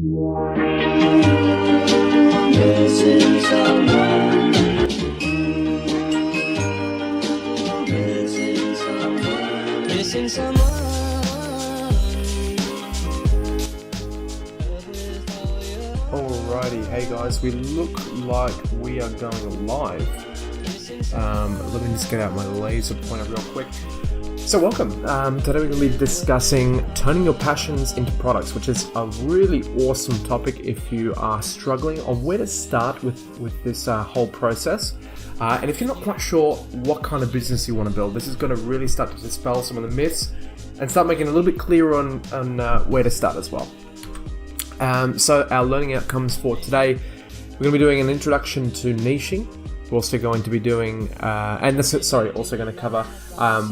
Missing someone. Missing someone. Alrighty, hey guys, we look like we are going live. Let me just get out my laser pointer real quick. So welcome. Today we're going to be discussing turning your passions into products, which is a really awesome topic if you are struggling on where to start with this whole process. And if you're not quite sure what kind of business you want to build, this is going to really start to dispel some of the myths and start making it a little bit clearer on where to start as well. So our learning outcomes for today, we're going to be doing an introduction to niching. We're also going to be doing, also going to cover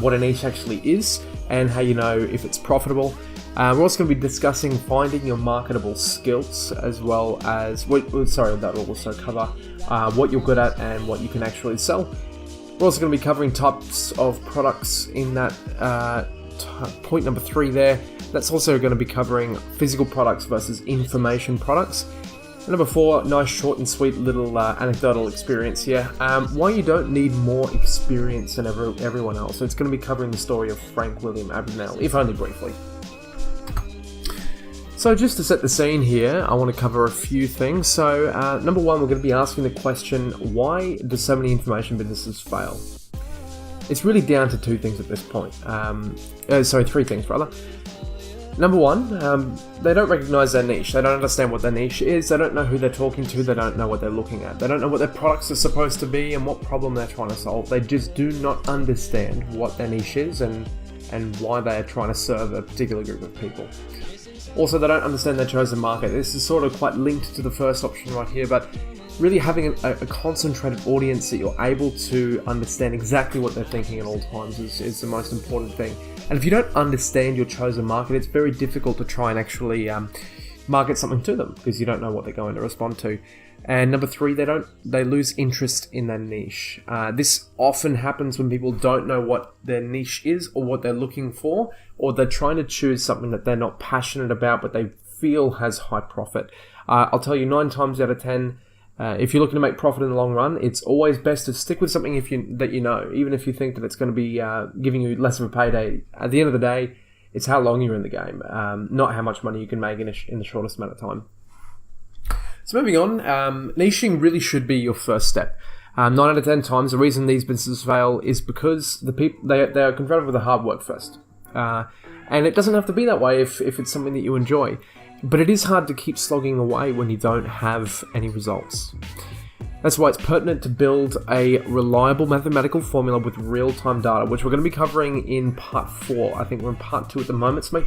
what a niche actually is and how you know if it's profitable. We're also going to be discussing finding your marketable skills, as well as, that will also cover what you're good at and what you can actually sell. We're also going to be covering types of products in that point number 3 there. That's also going to be covering physical products versus information products. And number 4, nice short and sweet little anecdotal experience here. Why you don't need more experience than everyone else. So it's going to be covering the story of Frank William Abagnale, if only briefly. So just to set the scene here, I want to cover a few things. So number 1, we're going to be asking the question, why do so many information businesses fail? It's really down to 2 things at this point. 3 things rather. Number 1, they don't recognize their niche. They don't understand what their niche is. They don't know who they're talking to. They don't know what they're looking at. They don't know what their products are supposed to be and what problem they're trying to solve. They just do not understand what their niche is and why they are trying to serve a particular group of people. Also, they don't understand their chosen market. This is sort of quite linked to the first option right here, but really having a concentrated audience that you're able to understand exactly what they're thinking at all times is the most important thing. And if you don't understand your chosen market, it's very difficult to try and actually market something to them because you don't know what they're going to respond to. And number 3, they lose interest in their niche. This often happens when people don't know what their niche is or what they're looking for, or they're trying to choose something that they're not passionate about but they feel has high profit. I'll tell you 9 times out of 10, if you're looking to make profit in the long run, it's always best to stick with something that you know, even if you think that it's going to be giving you less of a payday. At the end of the day, it's how long you're in the game, not how much money you can make in the shortest amount of time. So moving on, niching really should be your first step. 9 out of 10 times, the reason these businesses fail is because the people they are confronted with the hard work first. And it doesn't have to be that way if it's something that you enjoy. But it is hard to keep slogging away when you don't have any results. That's why it's pertinent to build a reliable mathematical formula with real-time data, which we're going to be covering in part 4. I think we're in part 2 at the moment, so make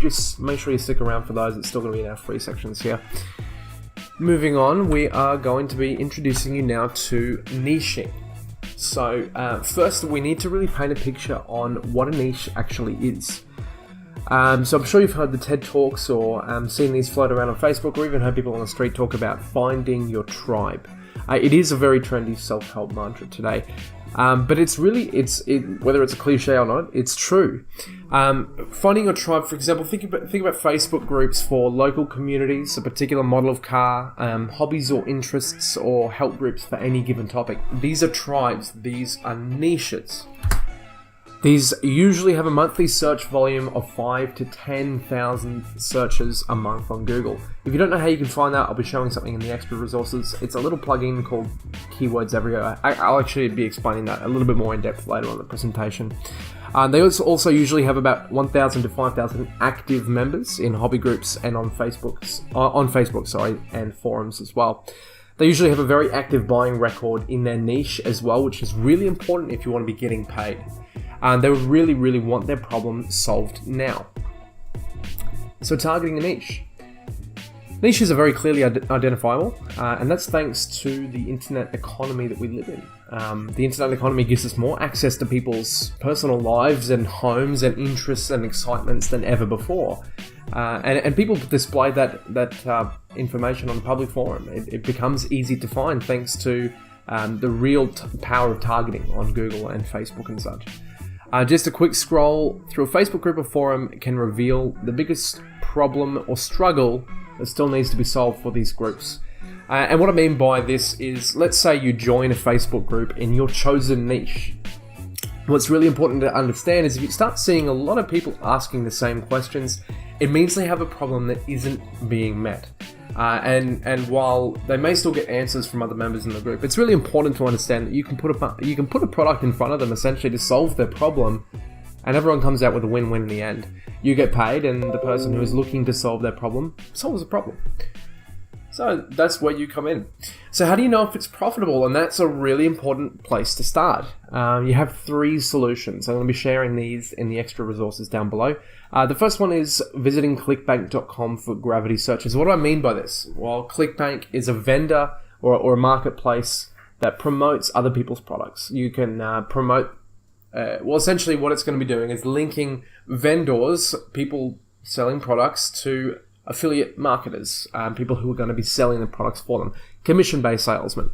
sure you stick around for those. It's still going to be in our free sections here. Moving on, we are going to be introducing you now to niching. So first, we need to really paint a picture on what a niche actually is. So I'm sure you've heard the TED Talks or seen these float around on Facebook, or even heard people on the street talk about finding your tribe. It is a very trendy self-help mantra today, but it's really, whether it's a cliche or not, it's true. Finding your tribe, for example, think about Facebook groups for local communities, a particular model of car, hobbies or interests, or help groups for any given topic. These are tribes. These are niches. These usually have a monthly search volume of 5,000 to 10,000 searches a month on Google. If you don't know how you can find that, I'll be showing something in the expert resources. It's a little plugin called Keywords Everywhere. I'll actually be explaining that a little bit more in depth later on in the presentation. They also usually have about 1,000 to 5,000 active members in hobby groups and on Facebook, and forums as well. They usually have a very active buying record in their niche as well, which is really important if you want to be getting paid. They really, really want their problem solved now. So targeting a niche. Niches are very clearly identifiable, and that's thanks to the internet economy that we live in. The internet economy gives us more access to people's personal lives and homes and interests and excitements than ever before. And people display that information on the public forum. It becomes easy to find thanks to the real power of targeting on Google and Facebook and such. Just a quick scroll through a Facebook group or forum can reveal the biggest problem or struggle that still needs to be solved for these groups. And what I mean by this is, let's say you join a Facebook group in your chosen niche. What's really important to understand is if you start seeing a lot of people asking the same questions, it means they have a problem that isn't being met. And while they may still get answers from other members in the group, it's really important to understand that you can put a product in front of them essentially to solve their problem, and everyone comes out with a win-win in the end. You get paid, and the person who is looking to solve their problem solves the problem. So that's where you come in. So how do you know if it's profitable? And that's a really important place to start. You have 3 solutions. I'm going to be sharing these in the extra resources down below. The first one is visiting clickbank.com for gravity searches. What do I mean by this? Well, ClickBank is a vendor or a marketplace that promotes other people's products. You can promote, essentially what it's going to be doing is linking vendors, people selling products, to affiliate marketers, people who are going to be selling the products for them, commission-based salesmen.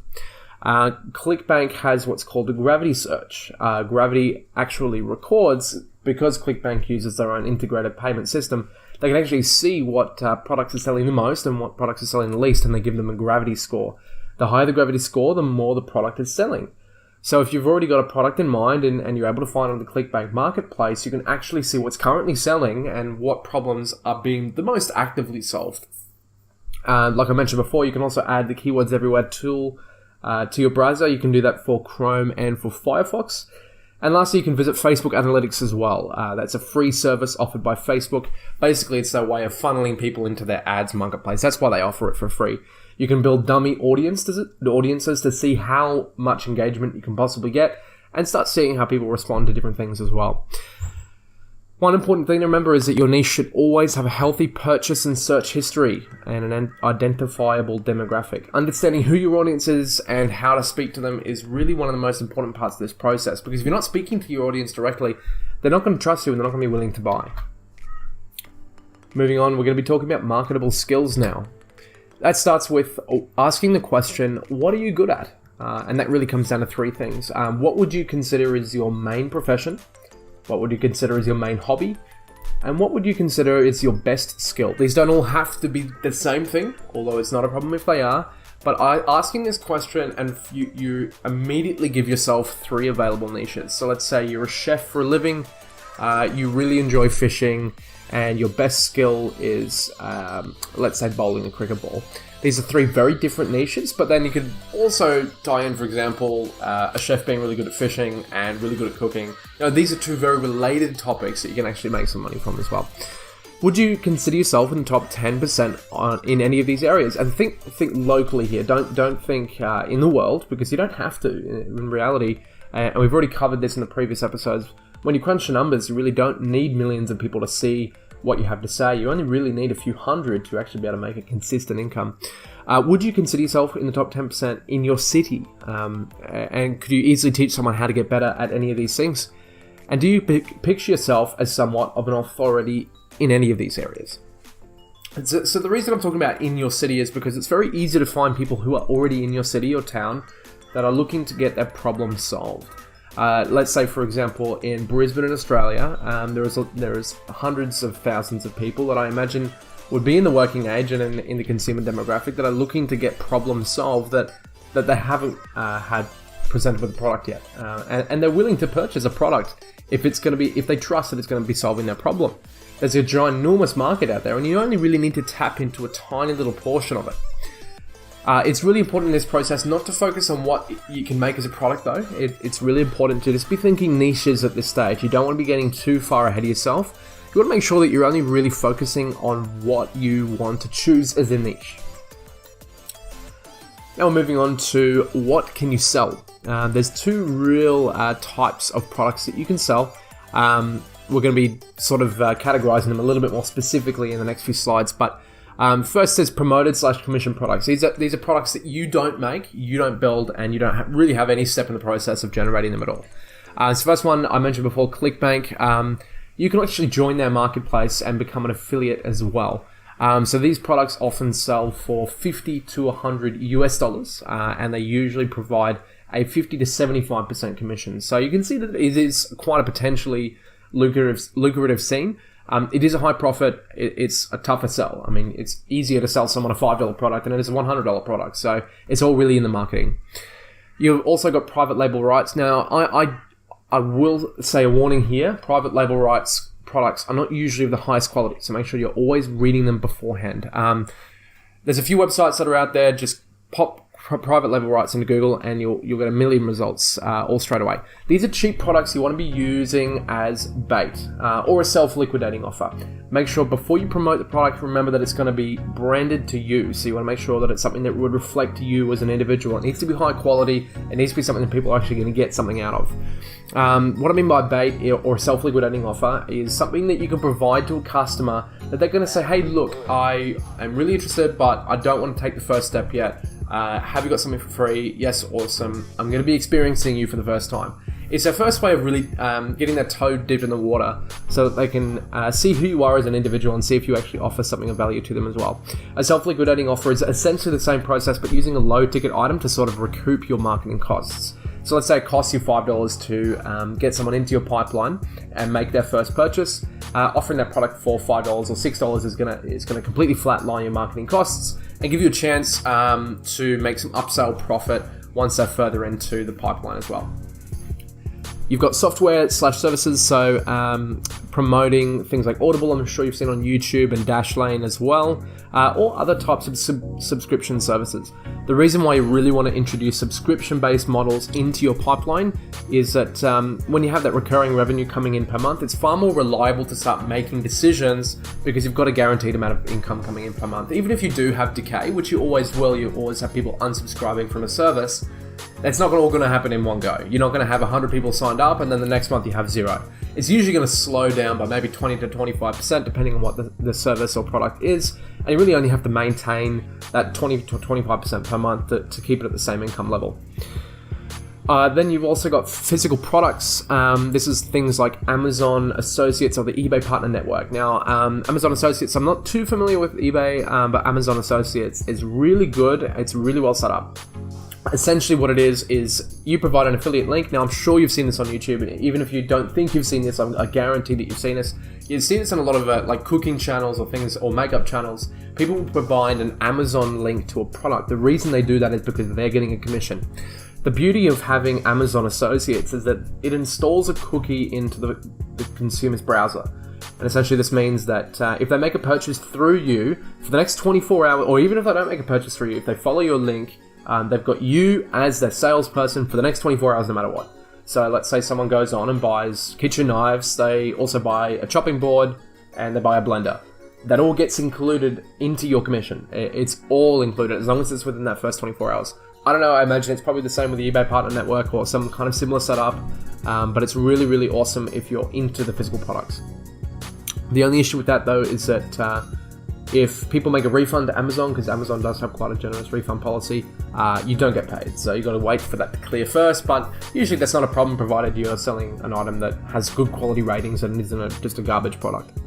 ClickBank has what's called a gravity search. Gravity actually records, because ClickBank uses their own integrated payment system, they can actually see what products are selling the most and what products are selling the least, and they give them a gravity score. The higher the gravity score, the more the product is selling. So if you've already got a product in mind and you're able to find it on the ClickBank marketplace, you can actually see what's currently selling and what problems are being the most actively solved. Like I mentioned before, you can also add the Keywords Everywhere tool to your browser. You can do that for Chrome and for Firefox. And lastly, you can visit Facebook Analytics as well. That's a free service offered by Facebook. Basically, it's their way of funneling people into their ads marketplace. That's why they offer it for free. You can build dummy audiences to see how much engagement you can possibly get and start seeing how people respond to different things as well. One important thing to remember is that your niche should always have a healthy purchase and search history and an identifiable demographic. Understanding who your audience is and how to speak to them is really one of the most important parts of this process, because if you're not speaking to your audience directly, they're not going to trust you and they're not going to be willing to buy. Moving on, we're going to be talking about marketable skills now. That starts with asking the question, what are you good at? And that really comes down to 3 things. What would you consider is your main profession? What would you consider is your main hobby? And what would you consider is your best skill? These don't all have to be the same thing, although it's not a problem if they are. But asking this question, and you immediately give yourself 3 available niches. So let's say you're a chef for a living, you really enjoy fishing, and your best skill is, let's say, bowling a cricket ball. These are 3 very different niches, but then you could also tie in, for example, a chef being really good at fishing and really good at cooking. These are 2 very related topics that you can actually make some money from as well. Would you consider yourself in the top 10% in any of these areas? And think locally here. Don't think in the world, because you don't have to. In reality, and we've already covered this in the previous episodes, when you crunch the numbers, you really don't need millions of people to see what you have to say. You only really need a few hundred to actually be able to make a consistent income. Would you consider yourself in the top 10% in your city? And could you easily teach someone how to get better at any of these things? And do you picture yourself as somewhat of an authority in any of these areas? So the reason I'm talking about in your city is because it's very easy to find people who are already in your city or town that are looking to get their problem solved. Let's say, for example, in Brisbane in Australia, there is hundreds of thousands of people that I imagine would be in the working age and in the consumer demographic that are looking to get problems solved that they haven't had presented with a product yet, and they're willing to purchase a product if they trust that it's going to be solving their problem. There's a ginormous market out there, and you only really need to tap into a tiny little portion of it. It's really important in this process not to focus on what you can make as a product, though. It's really important to just be thinking niches at this stage. You don't want to be getting too far ahead of yourself. You want to make sure that you're only really focusing on what you want to choose as a niche. Now we're moving on to what can you sell. There's 2 real types of products that you can sell. We're going to be sort of categorizing them a little bit more specifically in the next few slides, but first is promoted/commission products. These are products that you don't make, you don't build, and you don't really have any step in the process of generating them at all. So first one I mentioned before, ClickBank. You can actually join their marketplace and become an affiliate as well. So these products often sell for $50 to $100 and they usually provide a 50 to 75% commission. So you can see that it is quite a potentially lucrative scene. It is a high profit. It's a tougher sell. I mean, it's easier to sell someone a $5 product than it is a $100 product. So it's all really in the marketing. You've also got private label rights. Now, I will say a warning here. Private label rights products are not usually of the highest quality. So make sure you're always reading them beforehand. There's a few websites that are out there. Just pop private label rights into Google and you'll get a million results all straight away. These are cheap products you want to be using as bait or a self-liquidating offer. Make sure before you promote the product, remember that it's going to be branded to you. So you want to make sure that it's something that would reflect you as an individual. It needs to be high quality. It needs to be something that people are actually going to get something out of. What I mean by bait or self-liquidating offer is something that you can provide to a customer that they're going to say, hey, look, I am really interested, but I don't want to take the first step yet. Have you got something for free? Yes, awesome. I'm going to be experiencing you for the first time. It's their first way of really getting their toe dipped in the water so that they can see who you are as an individual and see if you actually offer something of value to them as well. A self-liquidating offer is essentially the same process, but using a low-ticket item to sort of recoup your marketing costs. So let's say it costs you $5 to get someone into your pipeline and make their first purchase. Offering that product for $5 or $6 is gonna completely flatline your marketing costs and give you a chance to make some upsell profit once they're further into the pipeline as well. You've got software/services, so promoting things like Audible, I'm sure you've seen on YouTube, and Dashlane as well, or other types of subscription services. The reason why you really want to introduce subscription-based models into your pipeline is that when you have that recurring revenue coming in per month, it's far more reliable to start making decisions because you've got a guaranteed amount of income coming in per month. Even if you do have decay, which you always will, you always have people unsubscribing from a service, it's not all going to happen in one go. You're not going to have 100 people signed up and then the next month you have 0. It's usually going to slow down by maybe 20 to 25% depending on what the service or product is. And you really only have to maintain that 20 to 25% per month to keep it at the same income level. Then you've also got physical products. This is things like Amazon Associates or the eBay Partner Network. Now, Amazon Associates, I'm not too familiar with eBay, but Amazon Associates is really good. It's really well set up. Essentially what it is you provide an affiliate link. Now I'm sure you've seen this on YouTube. Even if you don't think you've seen this, I guarantee that you've seen this. You've seen this on a lot of like cooking channels or things or makeup channels. People will provide an Amazon link to a product. The reason they do that is because they're getting a commission. The beauty of having Amazon Associates is that it installs a cookie into the consumer's browser. And essentially this means that if they make a purchase through you for the next 24 hours, or even if they don't make a purchase through you, if they follow your link, they've got you as their salesperson for the next 24 hours no matter what. So let's say someone goes on and buys kitchen knives, they also buy a chopping board, and they buy a blender. That all gets included into your commission. It's all included as long as it's within that first 24 hours. I don't know, I imagine it's probably the same with the eBay Partner Network or some kind of similar setup, but it's really, really awesome if you're into the physical products. The only issue with that though is that if people make a refund to Amazon, because Amazon does have quite a generous refund policy, you don't get paid. So you've got to wait for that to clear first, but usually that's not a problem provided you're selling an item that has good quality ratings and isn't just a garbage product.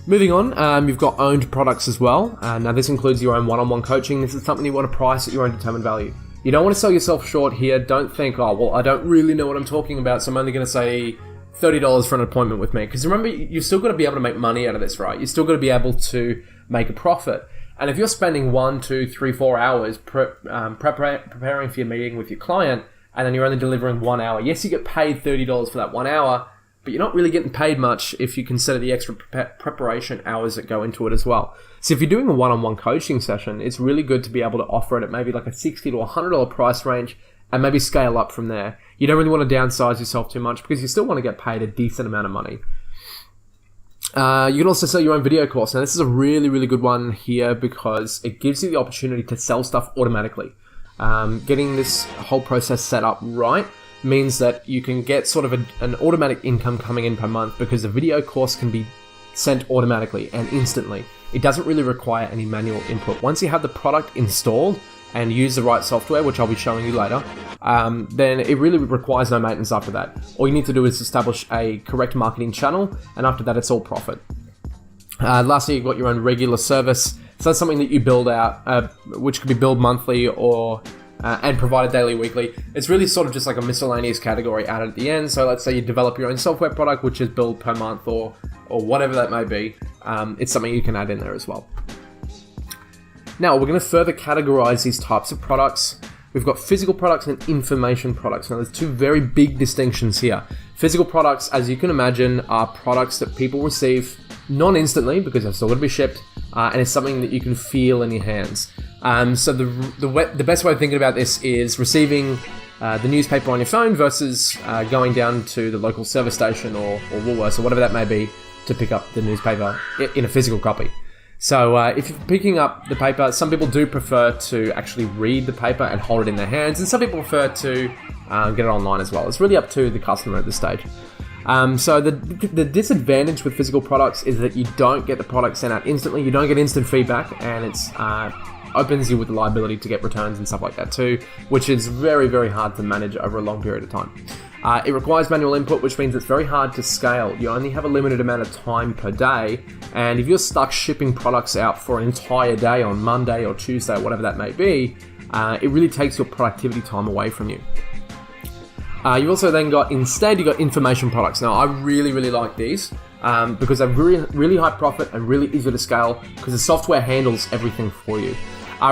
Moving on, you've got owned products as well. Now this includes your own one-on-one coaching. This is something you want to price at your own determined value. You don't want to sell yourself short here. Don't think, oh, well, I don't really know what I'm talking about, so I'm only going to say $30 for an appointment with me. Because remember, you've still got to be able to make money out of this, right? You've still got to be able to make a profit. And if you're spending 1, 2, 3, 4 hours preparing for your meeting with your client, and then you're only delivering 1 hour, yes, you get paid $30 for that 1 hour, but you're not really getting paid much if you consider the extra preparation hours that go into it as well. So if you're doing a one-on-one coaching session, it's really good to be able to offer it at maybe like a $60 to $100 price range and maybe scale up from there. You don't really want to downsize yourself too much because you still want to get paid a decent amount of money. You can also sell your own video course. Now this is a really, really good one here because it gives you the opportunity to sell stuff automatically. Getting this whole process set up right means that you can get sort of an automatic income coming in per month because the video course can be sent automatically and instantly. It doesn't really require any manual input. Once you have the product installed and use the right software, which I'll be showing you later, then it really requires no maintenance after that. All you need to do is establish a correct marketing channel, and after that, it's all profit. Lastly, you've got your own regular service. So that's something that you build out, which could be billed monthly or and provided daily, weekly. It's really sort of just like a miscellaneous category added at the end. So let's say you develop your own software product, which is billed per month or or whatever that may be, it's something you can add in there as well. Now, we're going to further categorize these types of products. We've got physical products and information products. Now, there's two very big distinctions here. Physical products, as you can imagine, are products that people receive non-instantly because they're still going to be shipped, and it's something that you can feel in your hands. So the best way of thinking about this is receiving the newspaper on your phone versus going down to the local service station or Woolworths or whatever that may be to pick up the newspaper in a physical copy. So if you're picking up the paper, some people do prefer to actually read the paper and hold it in their hands, and some people prefer to get it online as well. It's really up to the customer at this stage. So the disadvantage with physical products is that you don't get the product sent out instantly, you don't get instant feedback, and it's opens you with the liability to get returns and stuff like that too, which is very, very hard to manage over a long period of time. It requires manual input, which means it's very hard to scale. You only have a limited amount of time per day, and if you're stuck shipping products out for an entire day on Monday or Tuesday, or whatever that may be, it really takes your productivity time away from you. You've also then got information products. Now, I really, really like these because they're really, really high profit and really easy to scale because the software handles everything for you.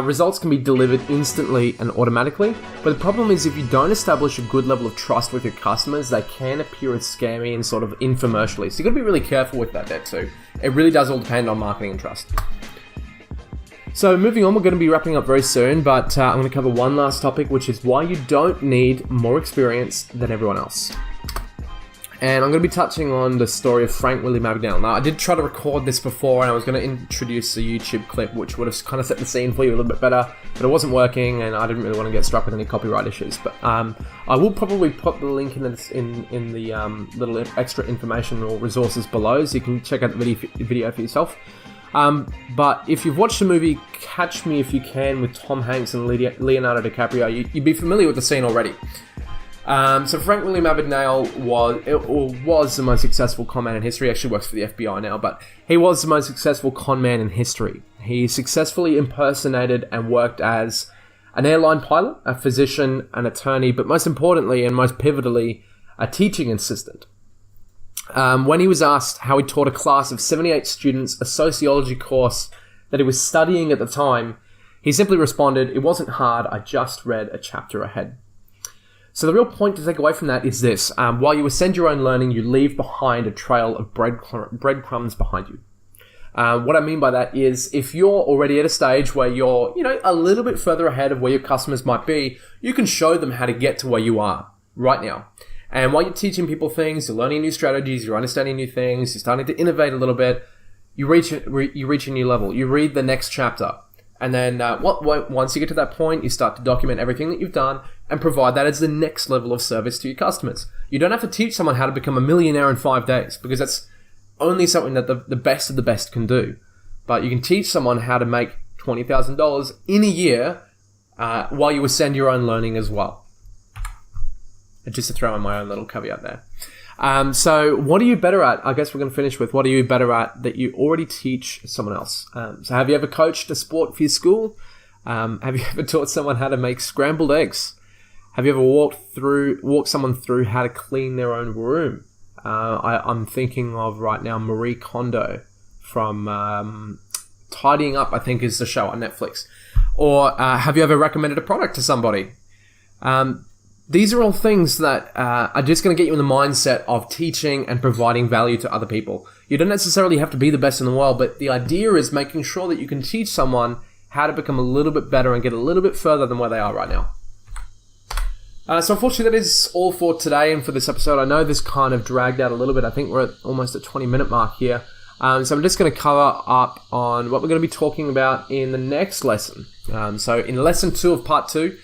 Results can be delivered instantly and automatically, but the problem is if you don't establish a good level of trust with your customers, they can appear as scammy and sort of infomercially. So you've got to be really careful with that there too. It really does all depend on marketing and trust. So moving on, we're going to be wrapping up very soon, but I'm going to cover one last topic, which is why you don't need more experience than everyone else. And I'm going to be touching on the story of Frank William Abagnale. Now, I did try to record this before, and I was going to introduce a YouTube clip, which would have kind of set the scene for you a little bit better, but it wasn't working, and I didn't really want to get struck with any copyright issues. But I will probably put the link in the little extra information or resources below, so you can check out the video for yourself. But if you've watched the movie Catch Me If You Can with Tom Hanks and Leonardo DiCaprio, you'd be familiar with the scene already. So Frank William Abagnale was the most successful con man in history. He actually works for the FBI now, but he was the most successful con man in history. He successfully impersonated and worked as an airline pilot, a physician, an attorney, but most importantly and most pivotally, a teaching assistant. When he was asked how he taught a class of 78 students a sociology course that he was studying at the time, he simply responded, "It wasn't hard, I just read a chapter ahead." So the real point to take away from that is this. While you ascend your own learning, you leave behind a trail of breadcrumbs behind you. What I mean by that is if you're already at a stage where you're, a little bit further ahead of where your customers might be, you can show them how to get to where you are right now. And while you're teaching people things, you're learning new strategies, you're understanding new things, you're starting to innovate a little bit, you reach a new level. You read the next chapter. And then once you get to that point, you start to document everything that you've done and provide that as the next level of service to your customers. You don't have to teach someone how to become a millionaire in 5 days because that's only something that the best of the best can do. But you can teach someone how to make $20,000 in a year while you ascend your own learning as well. Just to throw in my own little caveat there. So what are you better at? I guess we're going to finish with what are you better at that you already teach someone else? So have you ever coached a sport for your school? Have you ever taught someone how to make scrambled eggs? Have you ever walked someone through how to clean their own room? I'm thinking of right now Marie Kondo from Tidying Up, I think is the show on Netflix. Or have you ever recommended a product to somebody? These are all things that are just going to get you in the mindset of teaching and providing value to other people. You don't necessarily have to be the best in the world, but the idea is making sure that you can teach someone how to become a little bit better and get a little bit further than where they are right now. So unfortunately, that is all for today and for this episode. I know this kind of dragged out a little bit. I think we're at almost a 20-minute mark here. So I'm just going to cover up on what we're going to be talking about in the next lesson. So in lesson 2 of part 2,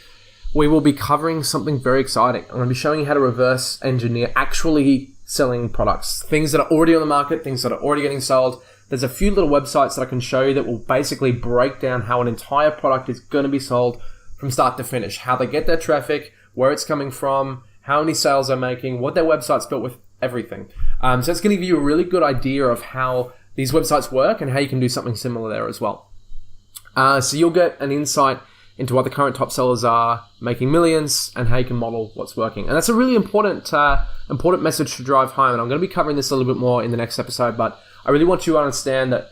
we will be covering something very exciting. I'm going to be showing you how to reverse engineer actually selling products. Things that are already on the market, things that are already getting sold. There's a few little websites that I can show you that will basically break down how an entire product is going to be sold from start to finish. How they get their traffic, where it's coming from, how many sales they're making, what their website's built with, everything. So it's going to give you a really good idea of how these websites work and how you can do something similar there as well. So you'll get an insight into what the current top sellers are making millions and how you can model what's working. And that's a really important message to drive home. And I'm going to be covering this a little bit more in the next episode, but I really want you to understand that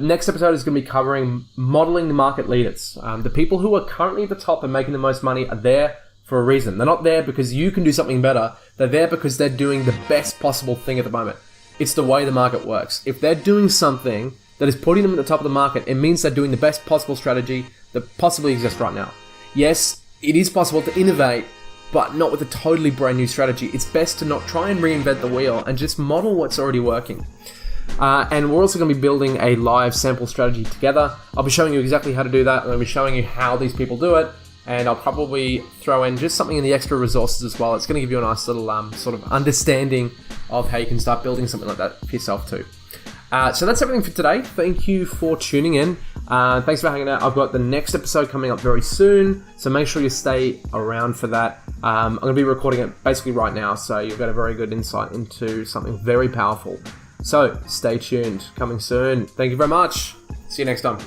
next episode is going to be covering modeling the market leaders. The people who are currently at the top and making the most money are there for a reason. They're not there because you can do something better. They're there because they're doing the best possible thing at the moment. It's the way the market works. If they're doing something that is putting them at the top of the market, it means they're doing the best possible strategy that possibly exists right now. Yes, it is possible to innovate, but not with a totally brand new strategy. It's best to not try and reinvent the wheel and just model what's already working. And we're also going to be building a live sample strategy together. I'll be showing you exactly how to do that. I'll be showing you how these people do it. And I'll probably throw in just something in the extra resources as well. It's going to give you a nice little sort of understanding of how you can start building something like that for yourself too. So that's everything for today. Thank you for tuning in. Thanks for hanging out. I've got the next episode coming up very soon, so make sure you stay around for that. I'm going to be recording it basically right now, so you'll get a very good insight into something very powerful. So stay tuned. Coming soon. Thank you very much. See you next time.